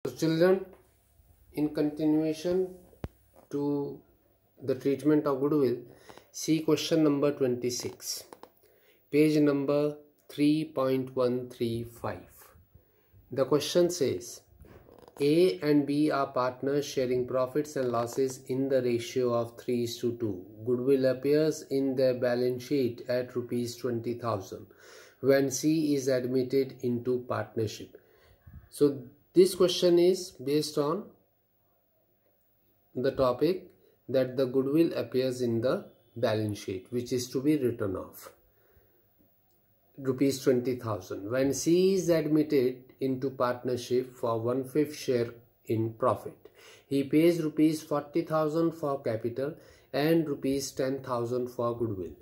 So children, in continuation to the treatment of goodwill, see question number 26, page number 3.135. The question says, A and B are partners sharing profits and losses in the ratio of 3:2. Goodwill appears in their balance sheet at rupees 20,000 when C is admitted into partnership. So this question is based on the topic that the goodwill appears in the balance sheet, which is to be written off. Rupees 20,000 when C is admitted into partnership for 1/5 share in profit. He pays rupees 40,000 for capital and rupees 10,000 for goodwill.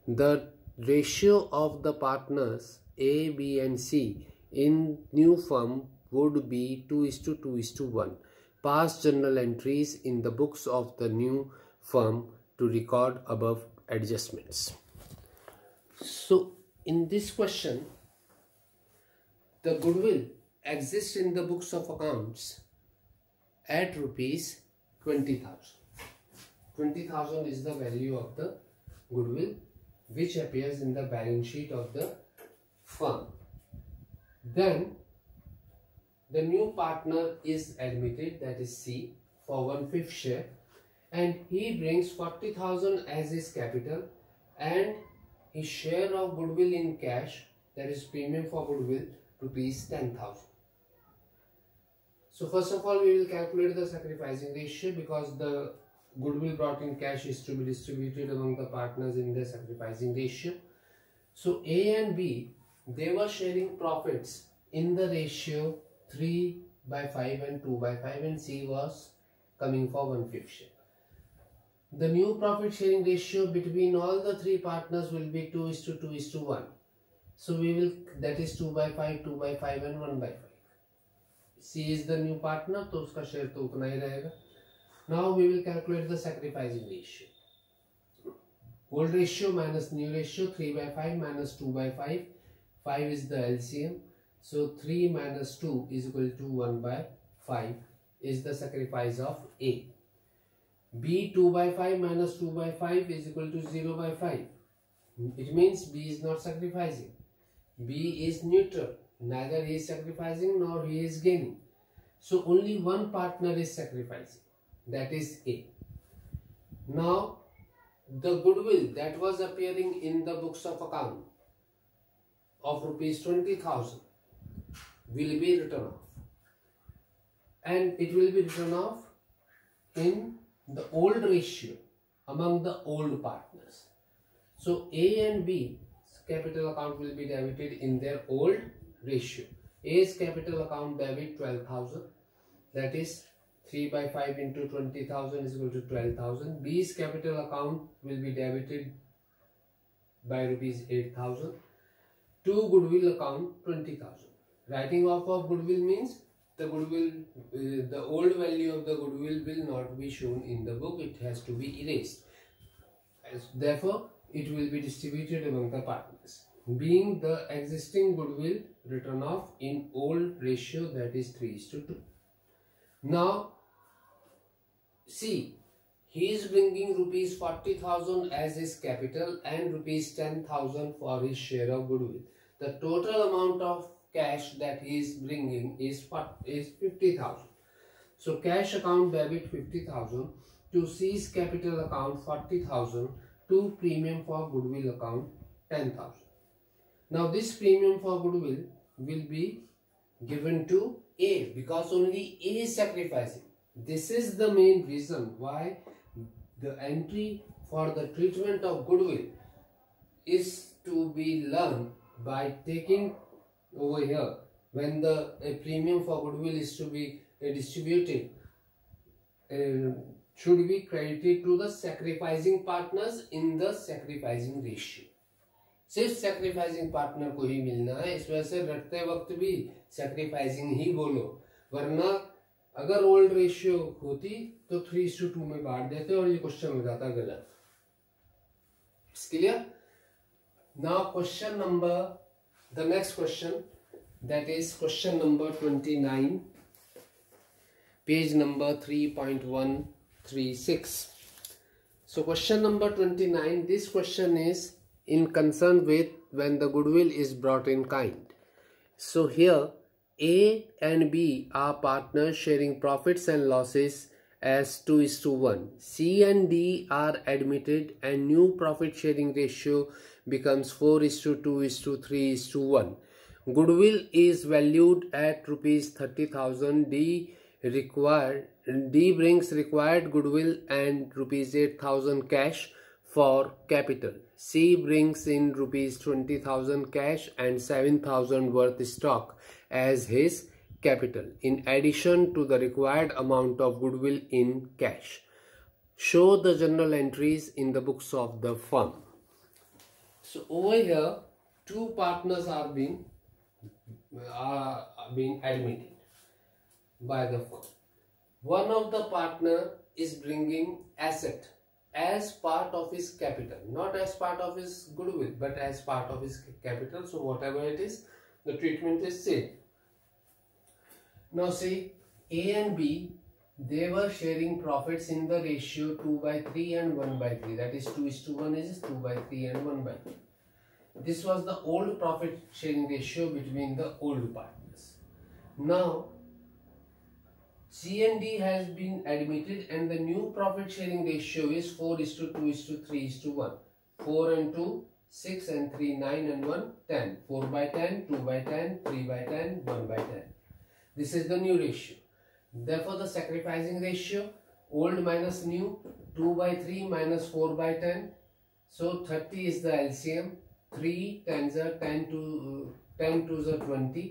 The ratio of the partners A, B and C in new firm would be 2:2:1. Past journal entries in the books of the new firm to record above adjustments. So in this question, the goodwill exists in the books of accounts at rupees 20,000. 20,000 is the value of the goodwill which appears in the balance sheet of the firm. Then the new partner is admitted, that is C, for 1/5 share, and he brings 40,000 as his capital and his share of goodwill in cash, that is premium for goodwill, rupees 10,000. So first of all, we will calculate the sacrificing ratio because the goodwill brought in cash is to be distributed among the partners in the sacrificing ratio. So A and B, they were sharing profits in the ratio 3/5 and 2/5, and C was coming for 1/5 share. The new profit sharing ratio between all the three partners will be 2:2:1. So we will, that is 2/5, 2/5 and 1/5. C is the new partner, तो उसका share तो उतना ही रहेगा. Now we will calculate the sacrificing ratio. Old ratio minus new ratio, 3/5 minus 2/5. 5 is the LCM. So 3 minus 2 is equal to 1/5 is the sacrifice of A. B 2/5 minus 2/5 is equal to 0/5. It means B is not sacrificing. B is neutral. Neither he is sacrificing nor he is gaining. So only one partner is sacrificing. That is A. Now the goodwill that was appearing in the books of account of rupees 20,000 will be written off, and it will be written off in the old ratio among the old partners. So A and B capital account will be debited in their old ratio. A's capital account debit 12,000, that is 3/5 into 20,000 is equal to 12,000. B's capital account will be debited by rupees 8,000 to goodwill account 20,000. Writing off of goodwill means the goodwill, the old value of the goodwill will not be shown in the book. It has to be erased. Therefore, it will be distributed among the partners, being the existing goodwill written off in old ratio, that is 3:2. Now, see, he is bringing rupees 40,000 as his capital and rupees 10,000 for his share of goodwill. The total amount of cash that he is bringing is 50,000. So cash account debit 50,000 to C's capital account 40,000 to premium for goodwill account 10,000. Now this premium for goodwill will be given to A because only A is sacrificing. This is the main reason why the entry for the treatment of goodwill is to be learned by taking over here when the premium for goodwill is to be distributed, should be credited to the sacrificing partners in the sacrificing ratio. सिर्फ sacrificing partner को ही मिलना है, इस वजह से रटते वक्त भी sacrificing ही बोलो, वरना अगर ओल्ड रेशियो होती तो 3:2 में बांट देते और ये क्वेश्चन हो जाता गलत. It's clear? Now question number, the next question, that is question number 29 page number 3.136. So question number 29, this question is in concern with when the goodwill is brought in kind. So here A and B are partners sharing profits and losses as 2:1. C and D are admitted and new profit sharing ratio becomes 4:2:3:1. Goodwill is valued at rupees 30,000. D brings required goodwill and rupees 8,000 cash for capital. C brings in rupees 20,000 cash and 7,000 worth stock as his capital in addition to the required amount of goodwill in cash. Show the journal entries in the books of the firm. So over here, two partners are being admitted by the firm. One of the partner is bringing asset as part of his capital, not as part of his goodwill, but as part of his capital. So whatever it is, the treatment is same. Now see, A and B, they were sharing profits in the ratio 2/3 and 1/3. That is 2:1 is 2/3 and 1/3. This was the old profit sharing ratio between the old partners. Now C and D has been admitted and the new profit sharing ratio is 4:2:3:1. 4 and 2, 6 and 3, 9 and 1, 10. 4/10, 2/10, 3/10, 1/10. This is the new ratio. Therefore, the sacrificing ratio, old minus new, 2/3 minus 4/10. So 30 is the LCM. 3 tens are 10 twos are 20.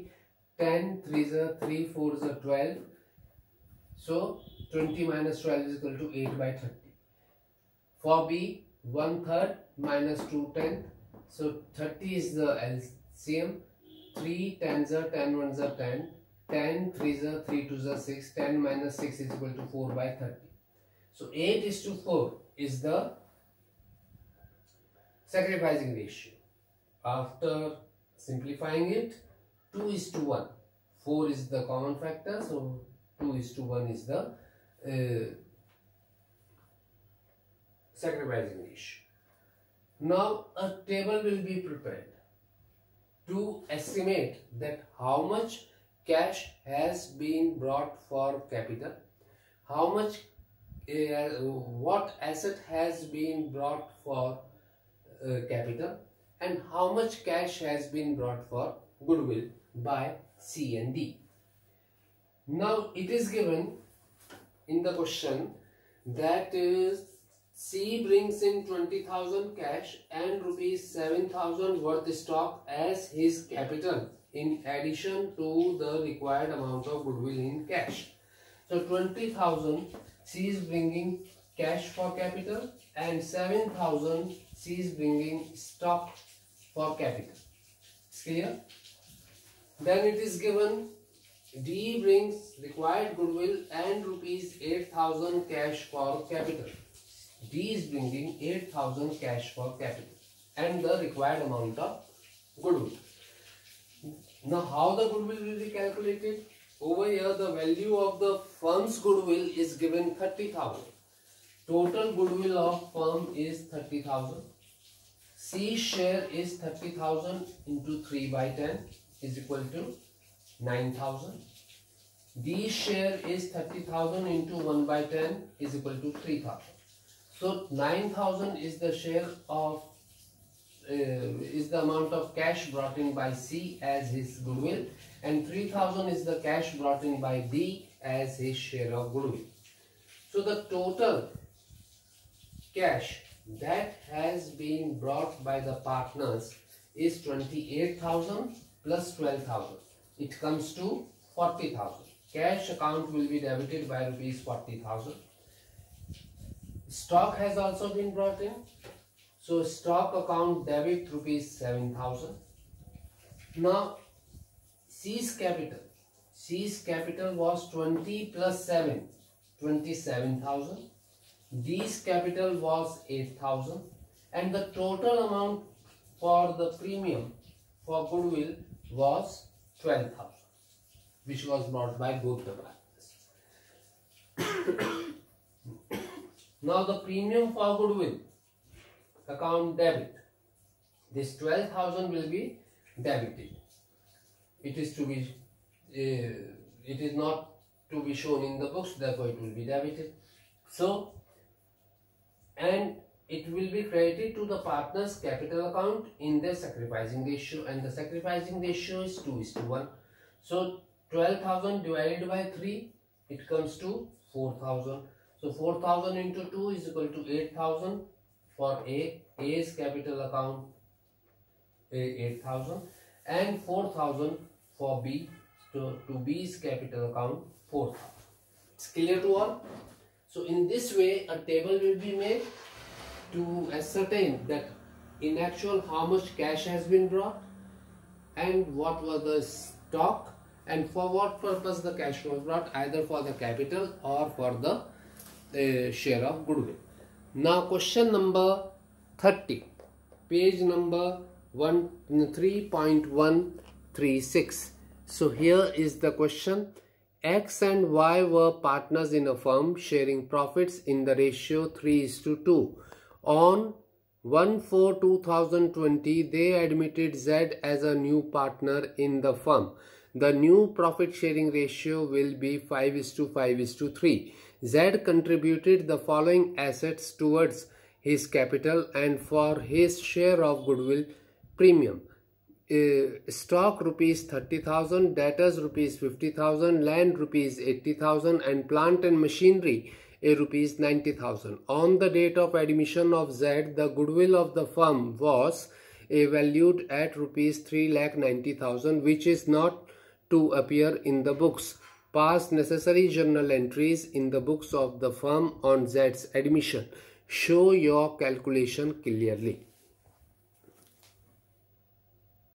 10 threes are 3, 4s are 12. So 20 minus 12 is equal to 8/30. For B, 1/3 minus 2/10. So 30 is the LCM. 3 tens are 10 ones are 10. 10 threes are 3 twos are 6. 10 minus 6 is equal to 4/30. So 8:4 is the sacrificing ratio. After simplifying it, 2:1. 4 is the common factor, so 2:1 is the sacrificing ratio. Now a table will be prepared to estimate that how much cash has been brought for capital, how much what asset has been brought for capital, and how much cash has been brought for goodwill by C and D. Now it is given in the question that C brings in 20,000 cash and rupees 7,000 worth stock as his capital in addition to the required amount of goodwill in cash. So 20,000 C is bringing cash for capital and 7,000 C is bringing stock for capital. It's clear? Then it is given D brings required goodwill and rupees 8,000 cash for capital. D is bringing 8,000 cash for capital and the required amount of goodwill. Now how the goodwill will be calculated? Over here the value of the firm's goodwill is given 30,000. Total goodwill of firm is 30,000. C's share is 30,000 into 3/10 is equal to 9,000. D's share is 30,000 into 1/10 is equal to 3,000. So 9,000 is the share of is the amount of cash brought in by C as his goodwill, and 3,000 is the cash brought in by D as his share of goodwill. So the total cash that has been brought by the partners is 28,000 plus 12,000. It comes to 40,000. Cash account will be debited by rupees 40,000. Stock has also been brought in. So stock account debit rupees 7,000. Now C's capital. C's capital was 20 plus 7, 27,000. D's capital was 8,000. And the total amount for the premium for goodwill was 12,000, which was brought by both the partners. Now the premium for goodwill account debit. This 12,000 will be debited. It is to be, it is not to be shown in the books, therefore it will be debited. So, and it will be credited to the partner's capital account in their sacrificing ratio, and the sacrificing ratio is 2:1. So 12,000 divided by 3, it comes to 4,000. So 4,000 into 2 is equal to 8,000 for A's capital account, 8,000, and 4,000 for B, so to B's capital account, 4,000. It's clear to all? So in this way, a table will be made to ascertain that in actual how much cash has been brought and what was the stock and for what purpose the cash was brought, either for the capital or for the share of goodwill. Now question number 30, page number 3.136. So here is the question. X and Y were partners in a firm sharing profits in the ratio 3:2. On 1/4/2020, they admitted Z as a new partner in the firm. The new profit sharing ratio will be 5:5:3. Z contributed the following assets towards his capital and for his share of goodwill premium. Stock rupees 30,000, debtors rupees 50,000, land rupees 80,000, and plant and machinery rupees 90,000. On the date of admission of Z, the goodwill of the firm was valued at rupees 3,90,000, which is not to appear in the books. Pass necessary journal entries in the books of the firm on Z's admission. Show your calculation clearly.